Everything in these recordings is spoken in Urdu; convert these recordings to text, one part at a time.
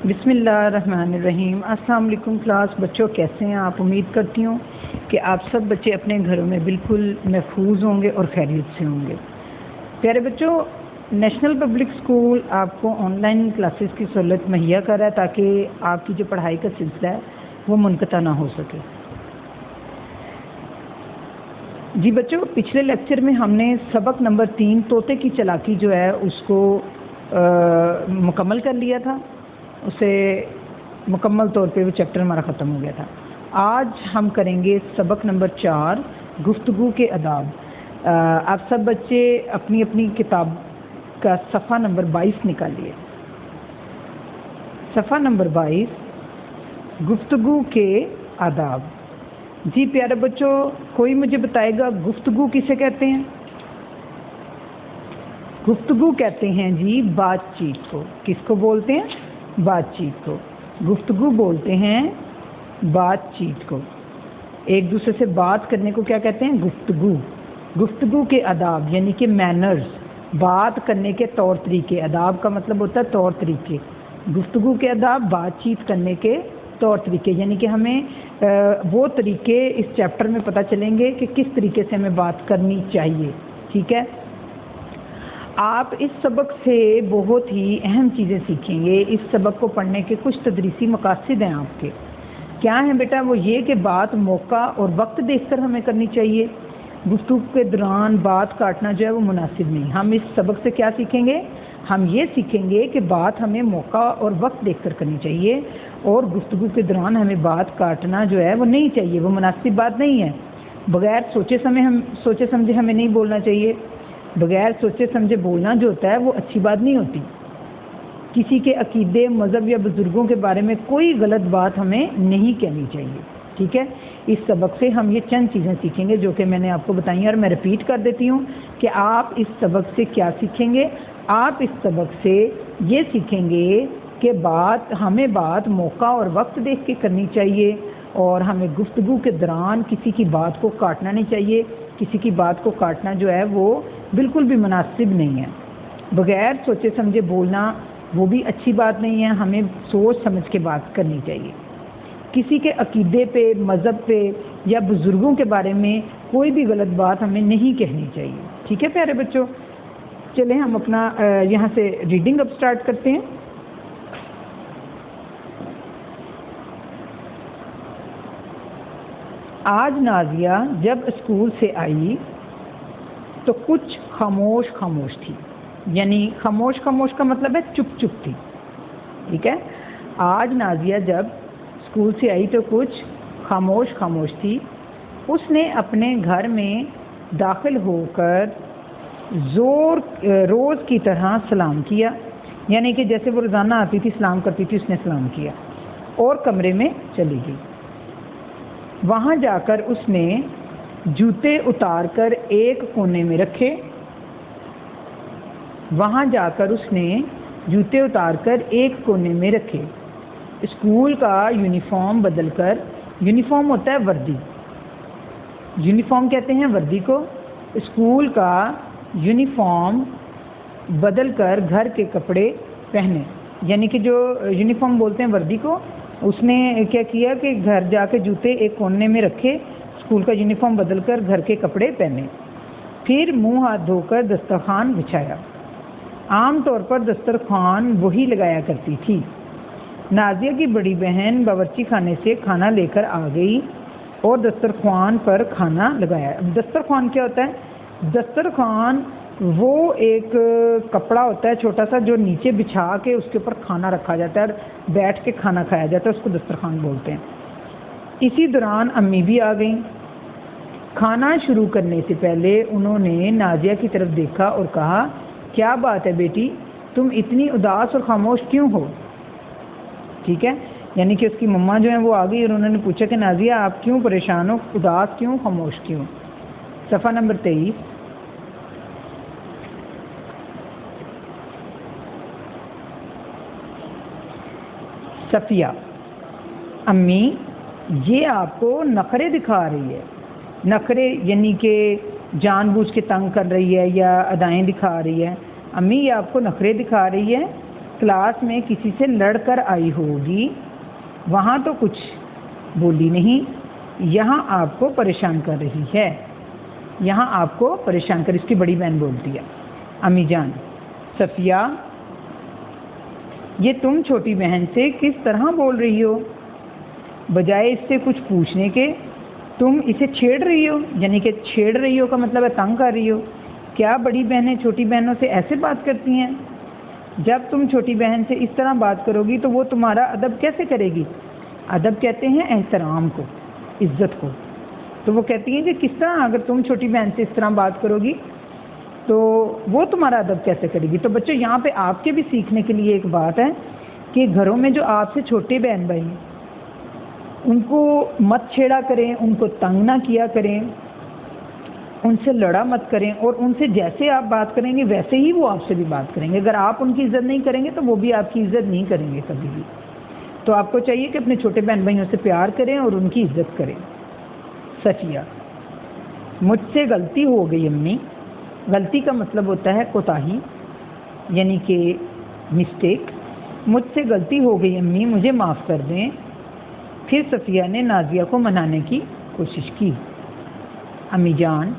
بسم اللہ الرحمن الرحیم۔ السلام علیکم کلاس بچوں، کیسے ہیں آپ؟ امید کرتی ہوں کہ آپ سب بچے اپنے گھروں میں بالکل محفوظ ہوں گے اور خیریت سے ہوں گے۔ پیارے بچوں، نیشنل پبلک اسکول آپ کو آن لائن کلاسز کی سہولت مہیا کر رہا ہے تاکہ آپ کی جو پڑھائی کا سلسلہ ہے وہ منقطع نہ ہو سکے۔ جی بچوں، پچھلے لیکچر میں ہم نے سبق نمبر 3 طوطے کی چالاکی جو ہے اس کو مکمل کر لیا تھا، اسے مکمل طور پہ وہ چیپٹر ہمارا ختم ہو گیا تھا۔ آج ہم کریں گے سبق نمبر 4 گفتگو کے آداب۔ آپ سب بچے اپنی اپنی کتاب کا صفحہ نمبر 22 نکالیے۔ صفحہ نمبر 22 گفتگو کے آداب۔ جی پیارے بچوں، کوئی مجھے بتائے گا گفتگو کسے کہتے ہیں؟ گفتگو کہتے ہیں جی بات چیت کو۔ کس کو بولتے ہیں؟ بات چیت کو۔ گفتگو بولتے ہیں بات چیت کو۔ ایک دوسرے سے بات کرنے کو کیا کہتے ہیں؟ گفتگو۔ گفتگو کے آداب یعنی کہ مینرز، بات کرنے کے طور طریقے۔ آداب کا مطلب ہوتا ہے طور طریقے۔ گفتگو کے آداب بات چیت کرنے کے طور طریقے، یعنی کہ ہمیں وہ طریقے اس چیپٹر میں پتہ چلیں گے کہ کس طریقے سے ہمیں بات کرنی چاہیے۔ ٹھیک ہے، آپ اس سبق سے بہت ہی اہم چیزیں سیکھیں گے۔ اس سبق کو پڑھنے کے کچھ تدریسی مقاصد ہیں آپ کے۔ کیا ہیں بیٹا؟ وہ یہ کہ بات موقع اور وقت دیکھ کر ہمیں کرنی چاہیے۔ گفتگو کے دوران بات کاٹنا جو ہے وہ مناسب نہیں۔ ہم اس سبق سے کیا سیکھیں گے؟ ہم یہ سیکھیں گے کہ بات ہمیں موقع اور وقت دیکھ کر کرنی چاہیے، اور گفتگو کے دوران ہمیں بات کاٹنا جو ہے وہ نہیں چاہیے، وہ مناسب بات نہیں ہے۔ بغیر سوچے سمجھے ہمیں نہیں بولنا چاہیے۔ بغیر سوچے سمجھے بولنا جو ہوتا ہے وہ اچھی بات نہیں ہوتی۔ کسی کے عقیدے، مذہب یا بزرگوں کے بارے میں کوئی غلط بات ہمیں نہیں کہنی چاہیے۔ ٹھیک ہے، اس سبق سے ہم یہ چند چیزیں سیکھیں گے جو کہ میں نے آپ کو بتائی ہیں، اور میں ریپیٹ کر دیتی ہوں کہ آپ اس سبق سے کیا سیکھیں گے۔ آپ اس سبق سے یہ سیکھیں گے کہ ہمیں بات موقع اور وقت دیکھ کے کرنی چاہیے، اور ہمیں گفتگو کے دوران کسی کی بات کو کاٹنا نہیں چاہیے۔ کسی کی بات کو کاٹنا جو ہے وہ بالکل بھی مناسب نہیں ہے۔ بغیر سوچے سمجھے بولنا وہ بھی اچھی بات نہیں ہے، ہمیں سوچ سمجھ کے بات کرنی چاہیے۔ کسی کے عقیدے پہ، مذہب پہ یا بزرگوں کے بارے میں کوئی بھی غلط بات ہمیں نہیں کہنی چاہیے۔ ٹھیک ہے پیارے بچوں، چلیں ہم اپنا یہاں سے ریڈنگ اب سٹارٹ کرتے ہیں۔ آج نازیہ جب اسکول سے آئی تو کچھ خاموش خاموش تھی، یعنی خاموش خاموش کا مطلب ہے چپ چپ تھی۔ ٹھیک ہے، آج نازیہ جب اسکول سے آئی تو کچھ خاموش خاموش تھی۔ اس نے اپنے گھر میں داخل ہو کر روز کی طرح سلام کیا، یعنی کہ جیسے وہ روزانہ آتی تھی سلام کرتی تھی، اس نے سلام کیا اور کمرے میں چلی گئی۔ وہاں جا کر اس نے جوتے اتار کر ایک کونے میں رکھے۔ اسکول کا یونیفارم بدل کر، یونیفارم ہوتا ہے وردی، یونیفارم کہتے ہیں وردی کو۔ اسکول کا یونیفارم بدل کر گھر کے کپڑے پہنے، یعنی کہ جو یونیفارم بولتے ہیں وردی کو، اس نے کیا کیا کہ گھر جا کے جوتے ایک کونے میں رکھے، اسکول کا یونیفارم بدل کر گھر کے کپڑے پہنے، پھر منہ ہاتھ دھو کر دسترخوان بچھایا۔ عام طور پر دسترخوان وہی لگایا کرتی تھی۔ نازیہ کی بڑی بہن باورچی خانے سے کھانا لے کر آ گئی اور دسترخوان پر کھانا لگایا۔ دسترخوان کیا ہوتا ہے؟ دسترخوان وہ ایک کپڑا ہوتا ہے چھوٹا سا جو نیچے بچھا کے اس کے اوپر کھانا رکھا جاتا ہے اور بیٹھ کے کھانا کھایا جاتا ہے، اس کو دسترخوان بولتے ہیں۔ اسی دوران امی بھی آ گئیں۔ کھانا شروع کرنے سے پہلے انہوں نے نازیہ کی طرف دیکھا اور کہا، کیا بات ہے بیٹی، تم اتنی اداس اور خاموش کیوں ہو؟ ٹھیک ہے، یعنی کہ اس کی مما جو ہیں وہ آ گئی اور انہوں نے پوچھا کہ نازیہ آپ کیوں پریشان ہو، اداس کیوں، خاموش کیوں؟ صفحہ نمبر 23۔ صفیہ، امی یہ آپ کو نخرے دکھا رہی ہے۔ نخرے یعنی کہ جان بوجھ کے تنگ کر رہی ہے یا ادائیں دکھا رہی ہے۔ امی یہ آپ کو نخرے دکھا رہی ہے؟ کلاس میں کسی سے لڑ کر آئی ہوگی، وہاں تو کچھ بولی نہیں، یہاں آپ کو پریشان کر رہی ہے، یہاں آپ کو پریشان کر، اس کی بڑی بہن بولتی ہے۔ امی جان: صفیہ، یہ تم چھوٹی بہن سے کس طرح بول رہی ہو؟ بجائے اس سے کچھ پوچھنے کے تم اسے چھیڑ رہی ہو، یعنی کہ چھیڑ رہی ہو کا مطلب ہے تنگ کر رہی ہو۔ کیا بڑی بہنیں چھوٹی بہنوں سے ایسے بات کرتی ہیں؟ جب تم چھوٹی بہن سے اس طرح بات کرو گی تو وہ تمہارا ادب کیسے کرے گی؟ ادب کہتے ہیں احترام کو، عزت کو۔ تو وہ کہتی ہیں کہ کس طرح اگر تم چھوٹی بہن سے اس طرح بات کرو گی تو وہ تمہارا ادب کیسے کرے گی؟ تو بچوں یہاں پہ آپ کے بھی سیکھنے کے لیے ایک بات ہے کہ گھروں میں جو آپ سے چھوٹے بہن بھائی ہیں ان کو مت چھیڑا کریں، ان کو تنگ نہ کیا کریں، ان سے لڑا مت کریں، اور ان سے جیسے آپ بات کریں گے ویسے ہی وہ آپ سے بھی بات کریں گے۔ اگر آپ ان کی عزت نہیں کریں گے تو وہ بھی آپ کی عزت نہیں کریں گے کبھی بھی۔ تو آپ کو چاہیے کہ اپنے چھوٹے بہن بھائیوں سے پیار کریں اور ان کی عزت کریں۔ صفیہ: مجھ سے غلطی ہو گئی امی۔ غلطی کا مطلب ہوتا ہے کوتاہی، یعنی کہ مسٹیک۔ مجھ سے غلطی ہو گئی امی، مجھے معاف کر دیں۔ پھر صفیہ نے نازیہ کو منانے کی کوشش کی۔ امی جان: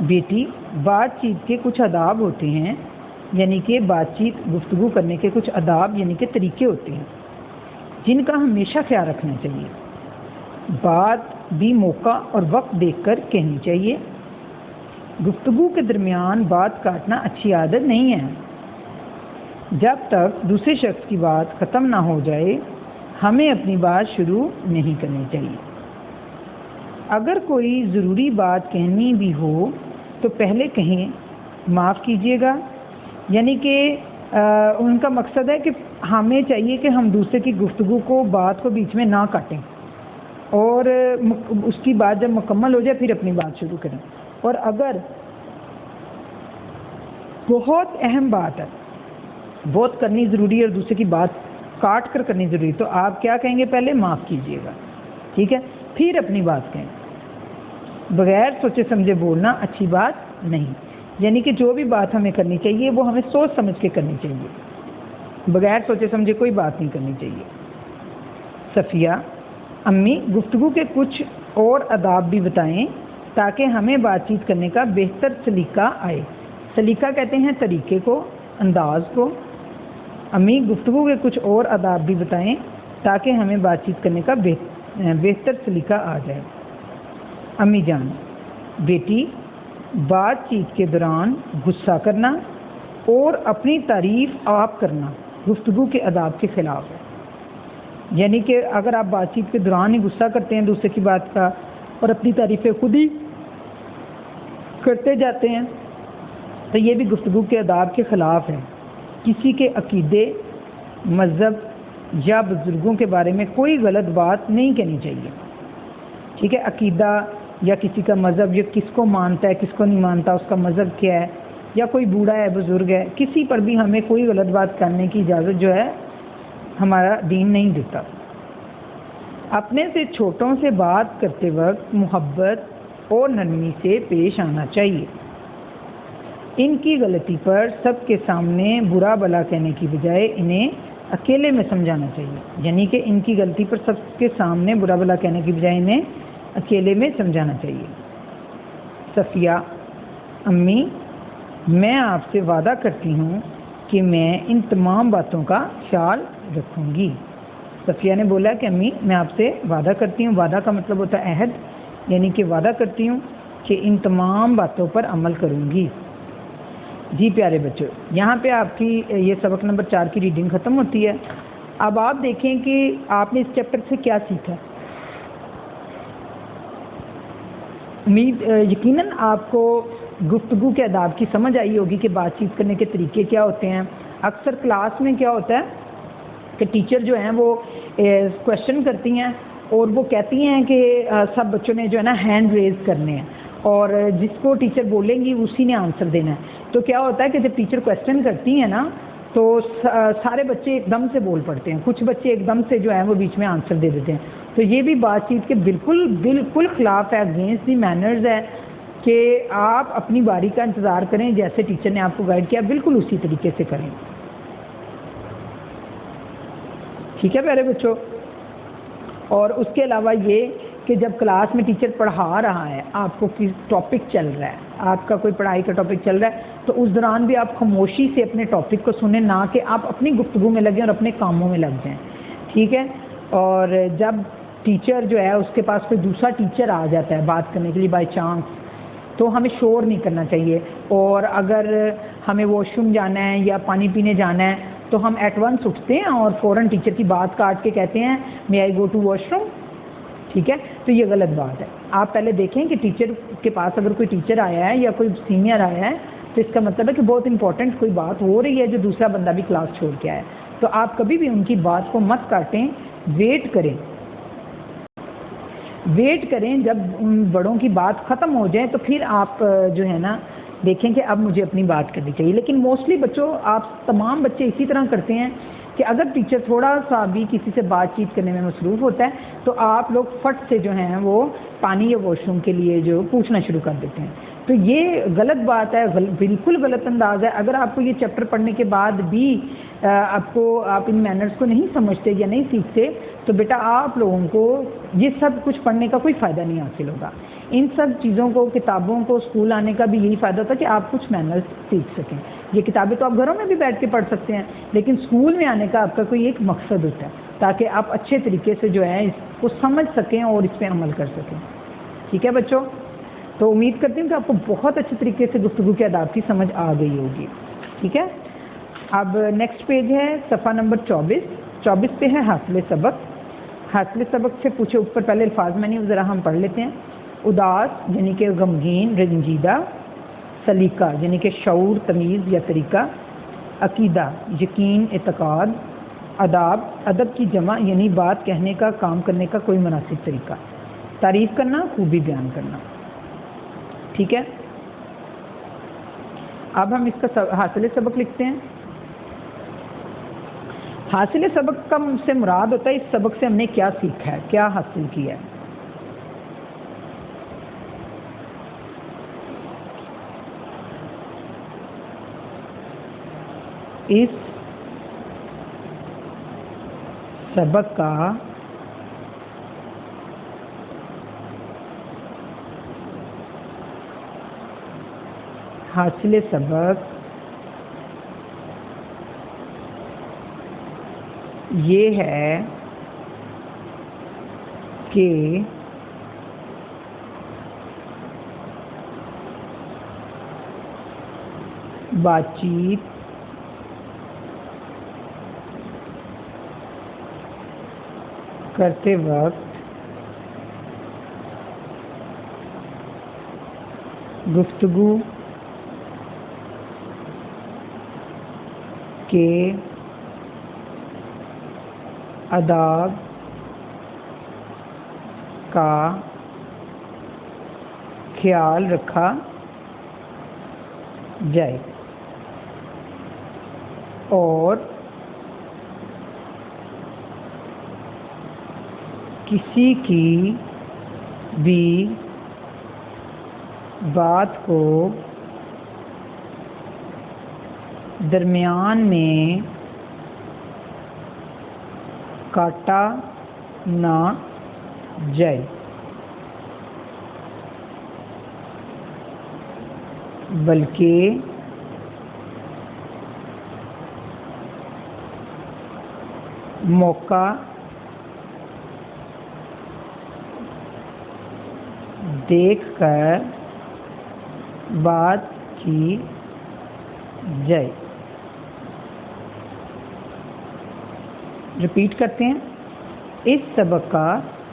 بیٹی، بات چیت کے کچھ آداب ہوتے ہیں، یعنی کہ بات چیت گفتگو کرنے کے کچھ آداب یعنی کہ طریقے ہوتے ہیں جن کا ہمیشہ خیال رکھنا چاہیے۔ بات بھی موقع اور وقت دیکھ کر کہنی چاہیے۔ گفتگو کے درمیان بات کاٹنا اچھی عادت نہیں ہے۔ جب تک دوسرے شخص کی بات ختم نہ ہو جائے ہمیں اپنی بات شروع نہیں کرنی چاہیے۔ اگر کوئی ضروری بات کہنی بھی ہو تو پہلے کہیں معاف کیجیے گا، یعنی کہ ان کا مقصد ہے کہ ہمیں چاہیے کہ ہم دوسرے کی گفتگو کو بات کو بیچ میں نہ کاٹیں اور اس کی بات جب مکمل ہو جائے پھر اپنی بات شروع کریں۔ اور اگر بہت اہم بات ہے، بہت کرنی ضروری ہے اور دوسرے کی بات کاٹ کر کرنی ضروری، تو آپ کیا کہیں گے؟ پہلے معاف کیجیے گا، ٹھیک ہے، پھر اپنی بات کہیں۔ بغیر سوچے سمجھے بولنا اچھی بات نہیں، یعنی کہ جو بھی بات ہمیں کرنی چاہیے وہ ہمیں سوچ سمجھ کے کرنی چاہیے، بغیر سوچے سمجھے کوئی بات نہیں کرنی چاہیے۔ صفیہ: امی، گفتگو کے کچھ اور آداب بھی بتائیں تاکہ ہمیں بات چیت کرنے کا بہتر سلیقہ آئے۔ سلیقہ کہتے ہیں طریقے کو، انداز کو۔ امی، گفتگو کے کچھ اور آداب بھی بتائیں تاکہ ہمیں بات چیت کرنے کا بہتر سلیقہ آ جائے۔ امی جان: بیٹی، بات چیت کے دوران غصہ کرنا اور اپنی تعریف آپ کرنا گفتگو کے آداب کے خلاف ہے۔ یعنی کہ اگر آپ بات چیت کے دوران ہی غصہ کرتے ہیں دوسرے کی بات کا اور اپنی تعریفیں خود ہی کرتے جاتے ہیں تو یہ بھی گفتگو کے آداب کے خلاف ہے۔ کسی کے عقیدے، مذہب یا بزرگوں کے بارے میں کوئی غلط بات نہیں کہنی چاہیے، ٹھیک ہے۔ عقیدہ یا کسی کا مذہب، یا کس کو مانتا ہے کس کو نہیں مانتا، اس کا مذہب کیا ہے، یا کوئی بوڑھا ہے بزرگ ہے، کسی پر بھی ہمیں کوئی غلط بات کرنے کی اجازت جو ہے ہمارا دین نہیں دیتا۔ اپنے سے چھوٹوں سے بات کرتے وقت محبت اور نرمی سے پیش آنا چاہیے۔ ان کی غلطی پر سب کے سامنے برا بھلا کہنے کی بجائے انہیں اکیلے میں سمجھانا چاہیے، یعنی کہ ان کی غلطی پر سب کے سامنے برا بھلا کہنے کی بجائے انہیں اکیلے میں سمجھانا چاہیے۔ صفیہ: امی، میں آپ سے وعدہ کرتی ہوں کہ میں ان تمام باتوں کا خیال رکھوں گی۔ صفیہ نے بولا کہ امی میں آپ سے وعدہ کرتی ہوں، وعدہ کا مطلب ہوتا ہے عہد، یعنی کہ وعدہ کرتی ہوں کہ ان تمام باتوں پر عمل کروں گی۔ جی پیارے بچوں، یہاں پہ آپ کی یہ سبق نمبر 4 کی ریڈنگ ختم ہوتی ہے۔ اب آپ دیکھیں کہ آپ نے اس چیپٹر سے کیا سیکھا۔ امید یقیناً آپ کو گفتگو کے آداب کی سمجھ آئی ہوگی کہ بات چیت کرنے کے طریقے کیا ہوتے ہیں۔ اکثر کلاس میں کیا ہوتا ہے کہ ٹیچر جو ہیں وہ کویشچن کرتی ہیں اور وہ کہتی ہیں کہ سب بچوں نے جو ہے نا ہینڈ ریز کرنے ہیں اور جس کو ٹیچر بولیں گی اسی نے آنسر دینا ہے۔ تو کیا ہوتا ہے کہ جب ٹیچر کویشچن کرتی ہیں نا تو سارے بچے ایک دم سے بول پڑتے ہیں، کچھ بچے ایک دم سے جو ہے وہ بیچ میں آنسر دے دیتے ہیں۔ تو یہ بھی بات چیت کے بالکل خلاف ہے، اگینسٹ دی مینرز ہے کہ آپ اپنی باری کا انتظار کریں، جیسے ٹیچر نے آپ کو گائیڈ کیا بالکل اسی طریقے سے کریں۔ ٹھیک ہے پیارے بچوں. اور اس کے علاوہ یہ کہ جب کلاس میں ٹیچر پڑھا رہا ہے, آپ کو کس ٹاپک چل رہا ہے, آپ کا کوئی پڑھائی کا ٹاپک چل رہا ہے, تو اس دوران بھی آپ خاموشی سے اپنے ٹاپک کو سنیں, نہ کہ آپ اپنی گفتگو میں لگیں اور اپنے کاموں میں لگ جائیں. ٹھیک ہے. اور جب ٹیچر جو ہے اس کے پاس کوئی دوسرا ٹیچر آ جاتا ہے بات کرنے کے لیے بائی چانس, تو ہمیں شور نہیں کرنا چاہیے. اور اگر ہمیں واش روم جانا ہے یا پانی پینے جانا ہے تو ہم ایٹ ونس اٹھتے ہیں اور فوراً ٹیچر کی بات کاٹ کے کہتے ہیں may I go to wash room. ٹھیک ہے. تو یہ غلط بات ہے. آپ پہلے دیکھیں کہ ٹیچر کے پاس اگر کوئی ٹیچر آیا ہے یا کوئی سینئر آیا ہے تو اس کا مطلب ہے کہ بہت امپورٹنٹ کوئی بات ہو رہی ہے جو دوسرا بندہ بھی کلاس چھوڑ کے آیا ہے. تو آپ کبھی بھی ان کی بات کو مت کاٹیں, ویٹ کریں. ویٹ کریں جب ان بڑوں کی بات ختم ہو جائے تو پھر آپ جو ہے نا دیکھیں کہ اب مجھے اپنی بات کرنی چاہیے. لیکن موسٹلی بچوں, آپ تمام بچے اسی طرح کرتے ہیں کہ اگر ٹیچر تھوڑا سا بھی کسی سے بات چیت کرنے میں مصروف ہوتا ہے تو آپ لوگ فٹ سے جو ہیں وہ پانی یا واش روم کے لیے جو پوچھنا شروع کر دیتے ہیں. تو یہ غلط بات ہے, بالکل غلط انداز ہے. اگر آپ کو یہ چیپٹر پڑھنے کے بعد بھی آپ ان مینرز کو نہیں سمجھتے یا نہیں سیکھتے تو بیٹا آپ لوگوں کو یہ سب کچھ پڑھنے کا کوئی فائدہ نہیں حاصل ہوگا. ان سب چیزوں کو, کتابوں کو, اسکول آنے کا بھی یہی فائدہ تھا کہ آپ کچھ مینرز سیکھ سکیں. یہ کتابیں تو آپ گھروں میں بھی بیٹھ کے پڑھ سکتے ہیں, لیکن اسکول میں آنے کا آپ کا کوئی ایک مقصد ہوتا ہے تاکہ آپ اچھے طریقے سے جو ہے اس کو سمجھ سکیں اور اس پہ عمل کر سکیں. ٹھیک ہے بچوں. تو امید کرتی ہوں کہ آپ کو بہت اچھے طریقے سے گفتگو کے آداب کی سمجھ آ گئی ہوگی. ٹھیک ہے. اب نیکسٹ پیج ہے صفحہ نمبر 24. 24 پہ ہے حاصل سبق. حاصل سبق سے پوچھے اوپر پہلے الفاظ میں نہیں, ذرا ہم پڑھ لیتے ہیں. اداس یعنی کہ غمگین, رنجیدہ. سلیقہ یعنی کہ شعور, تمیز یا طریقہ. عقیدہ یقین, اعتقاد. آداب ادب کی جمع یعنی بات کہنے کا, کام کرنے کا کوئی مناسب طریقہ. تعریف کرنا, خوبی بیان کرنا. ٹھیک ہے. اب ہم اس کا حاصل سبق لکھتے ہیں. حاصل سبق کا سے مراد ہوتا ہے اس سبق سے ہم نے کیا سیکھا ہے, کیا حاصل کیا ہے. اس سبق کا حاصل سبق یہ ہے کہ بات چیت کرتے وقت گفتگو کے آداب کا خیال رکھا جائے اور کسی کی بھی بات کو درمیان میں کاٹا نہ جائے بلکہ موقع دیکھ کر بات کی جائے. ریپیٹ کرتے ہیں. اس سبق کا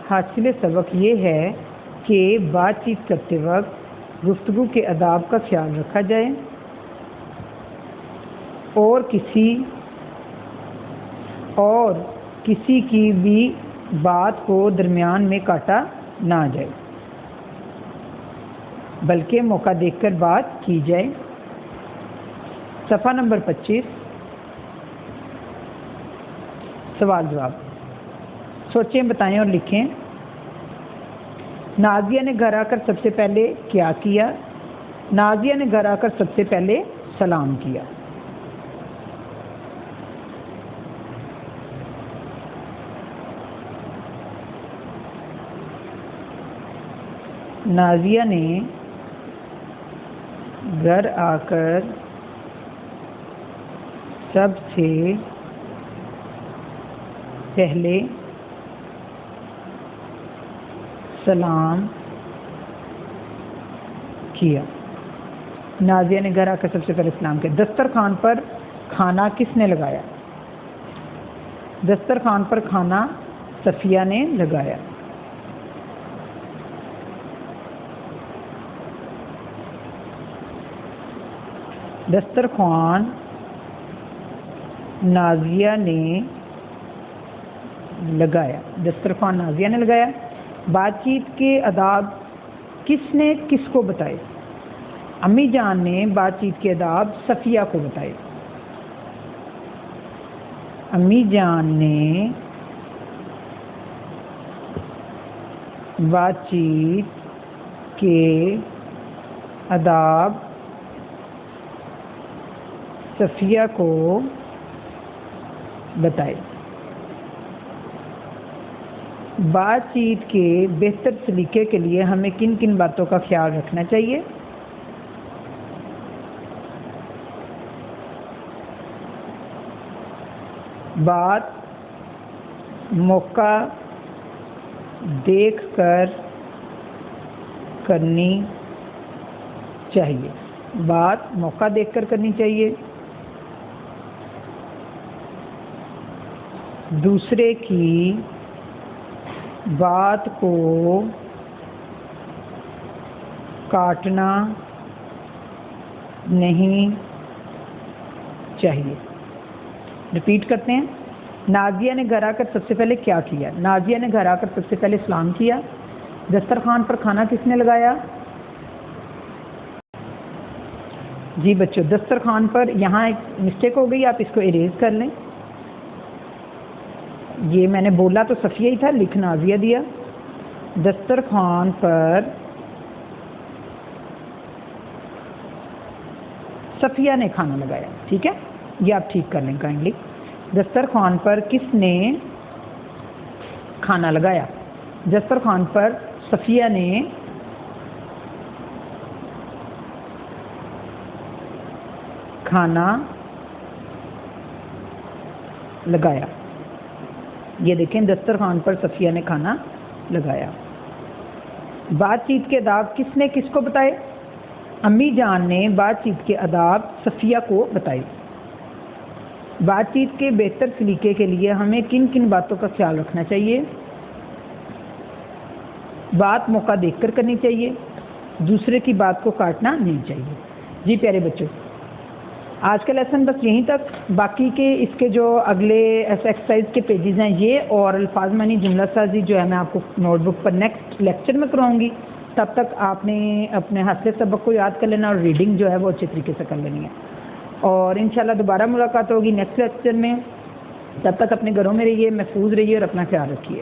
حاصل سبق یہ ہے کہ بات چیت کرتے وقت گفتگو کے آداب کا خیال رکھا جائے اور کسی کی بھی بات کو درمیان میں کاٹا نہ جائے بلکہ موقع دیکھ کر بات کی جائے. صفحہ نمبر 25. سوال جواب. سوچیں, بتائیں اور لکھیں. نازیہ نے گھر آ کر سب سے پہلے کیا کیا؟ نازیہ نے گھر آ کر سب سے پہلے سلام کیا. نازیہ نے گھر آ کر سب سے پہلے سلام کیا۔ نازیہ نے گھر آ کر سب سے پہلے سلام کیا۔ دسترخوان پر کھانا کس نے لگایا؟ دسترخوان پر کھانا صفیہ نے لگایا۔ دسترخوان نازیہ نے لگایا۔ دسترخوان نازیہ نے لگایا۔ بات چیت کے آداب کس نے کس کو بتائے؟ امی جان نے بات چیت کے آداب صفیہ کو بتائے۔ امی جان نے بات چیت کے آداب صفیہ کو بتائے۔ بات چیت کے بہتر سلیقے کے لیے ہمیں کن کن باتوں کا خیال رکھنا چاہیے؟ بات موقع دیکھ کر کرنی چاہیے۔ بات موقع دیکھ کر کرنی چاہیے۔ دوسرے کی بات کو کاٹنا نہیں چاہیے۔ ریپیٹ کرتے ہیں۔ نازیہ نے گھر آ کر سب سے پہلے کیا کیا؟ نازیہ نے گھر آ کر سب سے پہلے سلام کیا۔ دسترخوان پر کھانا کس نے لگایا؟ جی بچوں، دسترخوان پر یہاں ایک مسٹیک ہو گئی، آپ اس کو اریز کر لیں۔ یہ میں نے بولا تو صفیہ ہی تھا، لکھ نازیہ دیا۔ دسترخوان پر صفیہ نے کھانا لگایا، ٹھیک ہے، یہ آپ ٹھیک کر لیں کائنڈلی۔ دسترخوان پر کس نے کھانا لگایا؟ دسترخوان پر صفیہ نے کھانا لگایا۔ یہ دیکھیں، دسترخوان پر صفیہ نے کھانا لگایا۔ بات چیت کے آداب کس نے کس کو بتائے؟ امی جان نے بات چیت کے آداب صفیہ کو بتائے۔ بات چیت کے بہتر سلیقے کے لیے ہمیں کن کن باتوں کا خیال رکھنا چاہیے؟ بات موقع دیکھ کر کرنی چاہیے۔ دوسرے کی بات کو کاٹنا نہیں چاہیے۔ جی پیارے بچوں، آج کا لیسن بس یہیں تک۔ باقی کے اس کے جو اگلے ایکسرسائز کے پیجز ہیں یہ اور الفاظ معنی جملہ سازی جو ہے میں آپ کو نوٹ بک پر نیکسٹ لیکچر میں کراؤں گی۔ تب تک آپ نے اپنے حاصل سبق کو یاد کر لینا اور ریڈنگ جو ہے وہ اچھے طریقے سے کر لینی ہے، اور انشاءاللہ دوبارہ ملاقات ہوگی نیکسٹ لیکچر میں۔ تب تک اپنے گھروں میں رہیے، محفوظ رہیے اور اپنا خیال رکھیے۔